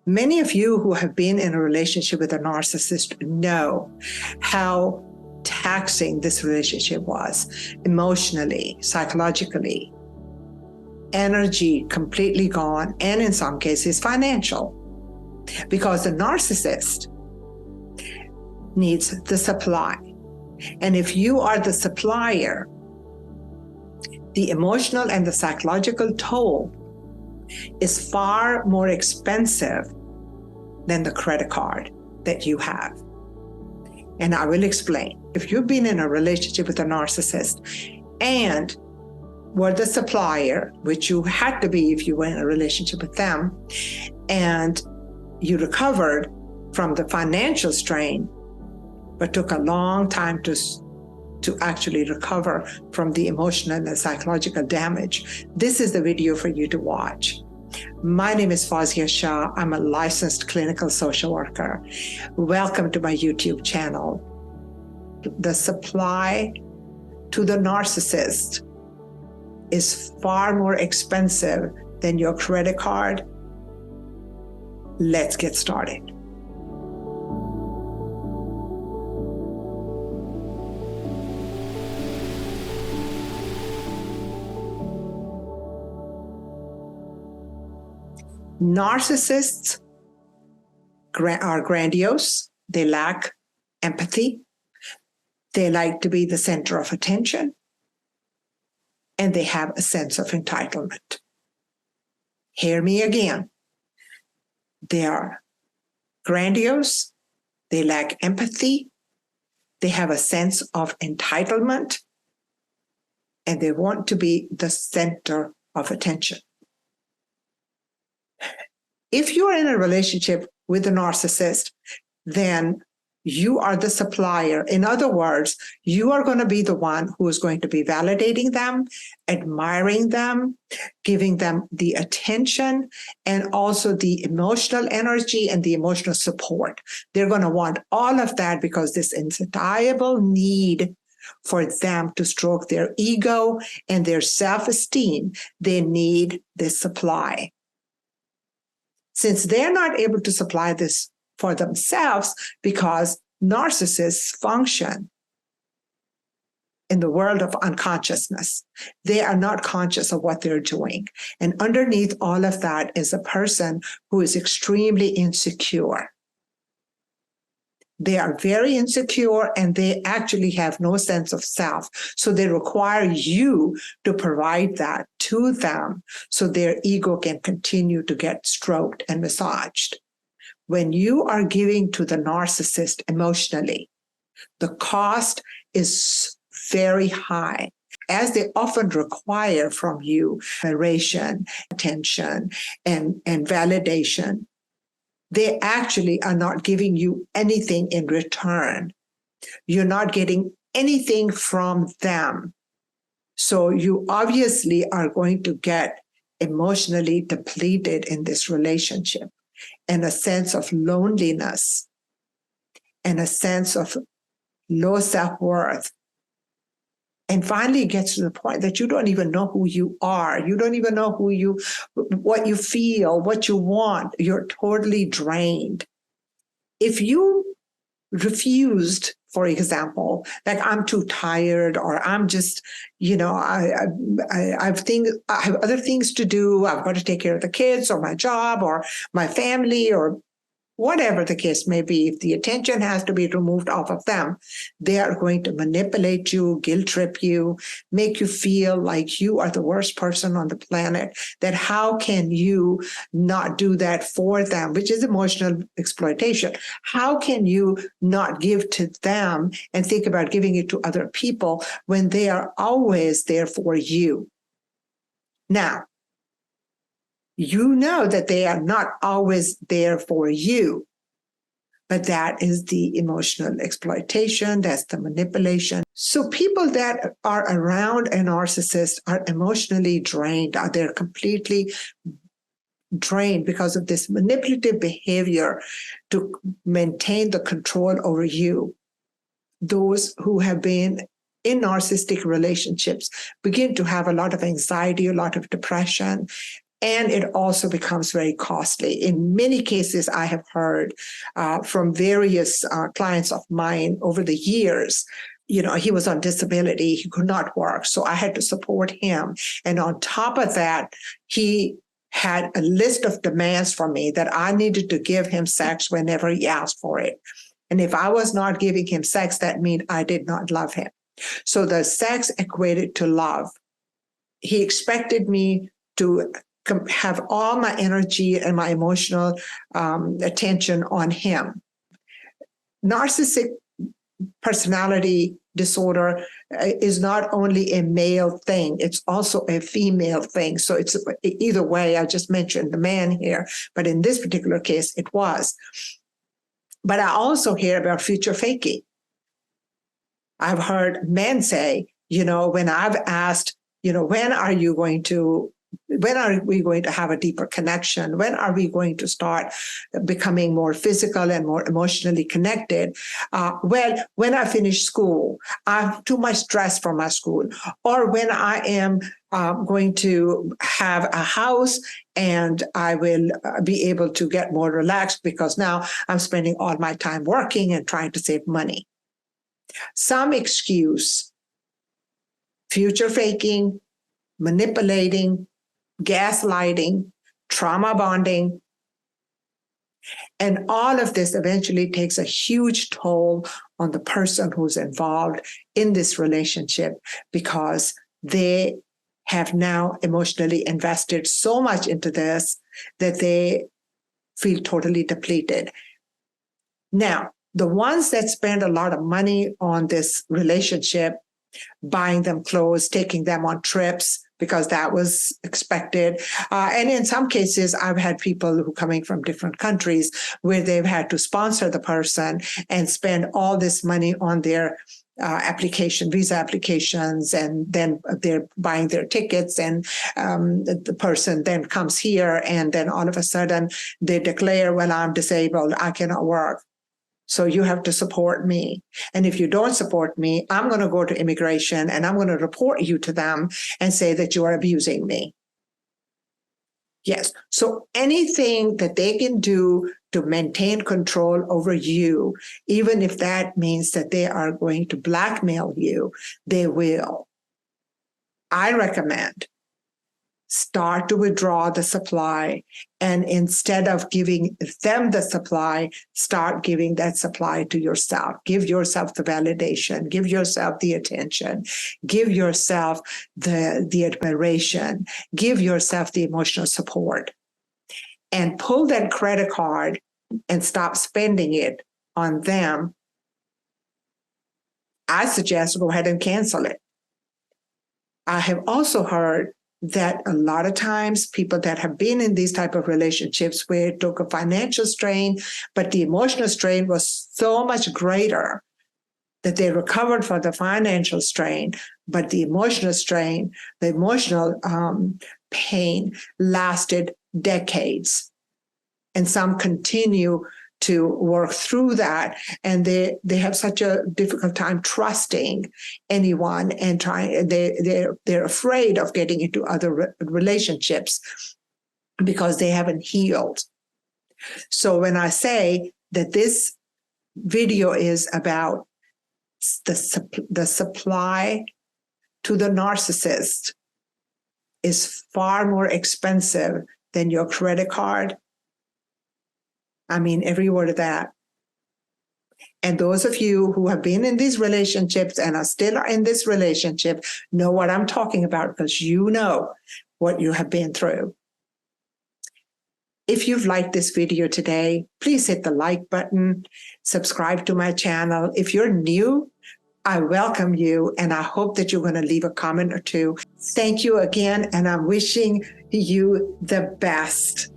Many of you who have been in a relationship with a narcissist know how taxing this relationship was emotionally, psychologically, energy completely gone, and in some cases financial, because the narcissist needs the supply. And if you are the supplier, the emotional and the psychological toll is far more expensive than the credit card that you have. And I will explain. If you've been in a relationship with a narcissist and were the supplier, which you had to be if you were in a relationship with them, and you recovered from the financial strain, but took a long time to actually recover from the emotional and psychological damage, this is the video for you to watch. My name is Fawzia Shah. I'm a licensed clinical social worker. Welcome to my YouTube channel. The supply to the narcissist is far more expensive than your credit card. Let's get started. Narcissists are grandiose. They lack empathy. They like to be the center of attention. And they have a sense of entitlement. Hear me again. They are grandiose. They lack empathy. They have a sense of entitlement. And they want to be the center of attention. If you are in a relationship with a narcissist, then you are the supplier. In other words, you are going to be the one who is going to be validating them, admiring them, giving them the attention, and also the emotional energy and the emotional support. They're going to want all of that because this insatiable need for them to stroke their ego and their self-esteem, they need this supply. Since they're not able to supply this for themselves, because narcissists function in the world of unconsciousness, they are not conscious of what they're doing. And underneath all of that is a person who is extremely insecure. They are very insecure and they actually have no sense of self. So they require you to provide that to them so their ego can continue to get stroked and massaged. When you are giving to the narcissist emotionally, the cost is very high, as they often require from you admiration, attention, and validation. They actually are not giving you anything in return. You're not getting anything from them. So you obviously are going to get emotionally depleted in this relationship, and a sense of loneliness and a sense of low self-worth. And finally, it gets to the point that you don't even know who you are. You don't even know what you feel, what you want. You're totally drained. If you refused, for example, like I'm too tired, or I'm just, I have other things to do. I've got to take care of the kids or my job or my family or whatever the case may be, if the attention has to be removed off of them, they are going to manipulate you, guilt trip you, make you feel like you are the worst person on the planet, that how can you not do that for them, which is emotional exploitation. How can you not give to them and think about giving it to other people when they are always there for you? Now, you know that they are not always there for you, but that is the emotional exploitation, that's the manipulation. So people that are around a narcissist are emotionally drained, they're completely drained because of this manipulative behavior to maintain the control over you. Those who have been in narcissistic relationships begin to have a lot of anxiety, a lot of depression, And it also becomes very costly. In many cases, I have heard from various clients of mine over the years, he was on disability, he could not work, so I had to support him. And on top of that, he had a list of demands from me that I needed to give him sex whenever he asked for it. And if I was not giving him sex, that meant I did not love him. So the sex equated to love. He expected me to have all my energy and my emotional attention on him. Narcissistic personality disorder is not only a male thing, it's also a female thing. So it's either way. I just mentioned the man here, but in this particular case, it was. But I also hear about future faking. I've heard men say, when I've asked, when are we going to have a deeper connection? When are we going to start becoming more physical and more emotionally connected? Well, when I finish school, I have too much stress from my school, or when I am going to have a house and I will be able to get more relaxed because now I'm spending all my time working and trying to save money. Some excuse, future faking, manipulating, gaslighting, trauma bonding. And all of this eventually takes a huge toll on the person who's involved in this relationship because they have now emotionally invested so much into this that they feel totally depleted. Now, the ones that spend a lot of money on this relationship, buying them clothes, taking them on trips, because that was expected. And in some cases, I've had people who coming from different countries where they've had to sponsor the person and spend all this money on their visa applications, and then they're buying their tickets, and the person then comes here, and then all of a sudden they declare, well, I'm disabled, I cannot work. So you have to support me. And if you don't support me, I'm going to go to immigration and I'm going to report you to them and say that you are abusing me. Yes. So anything that they can do to maintain control over you, even if that means that they are going to blackmail you, they will. I recommend start to withdraw the supply. And instead of giving them the supply, start giving that supply to yourself. Give yourself the validation. Give yourself the attention. Give yourself the admiration. Give yourself the emotional support. And pull that credit card and stop spending it on them. I suggest go ahead and cancel it. I have also heard that a lot of times people that have been in these type of relationships where it took a financial strain, but the emotional strain was so much greater that they recovered from the financial strain, but the emotional strain, the emotional pain lasted decades. And some continue to work through that, and they have such a difficult time trusting anyone, and they're afraid of getting into other relationships because they haven't healed. So when I say that this video is about the supply to the narcissist is far more expensive than your credit card, I mean every word of that. And those of you who have been in these relationships and are still in this relationship know what I'm talking about, because you know what you have been through. If you've liked this video today, please hit the like button, subscribe to my channel. If you're new, I welcome you, and I hope that you're going to leave a comment or two. Thank you again, and I'm wishing you the best.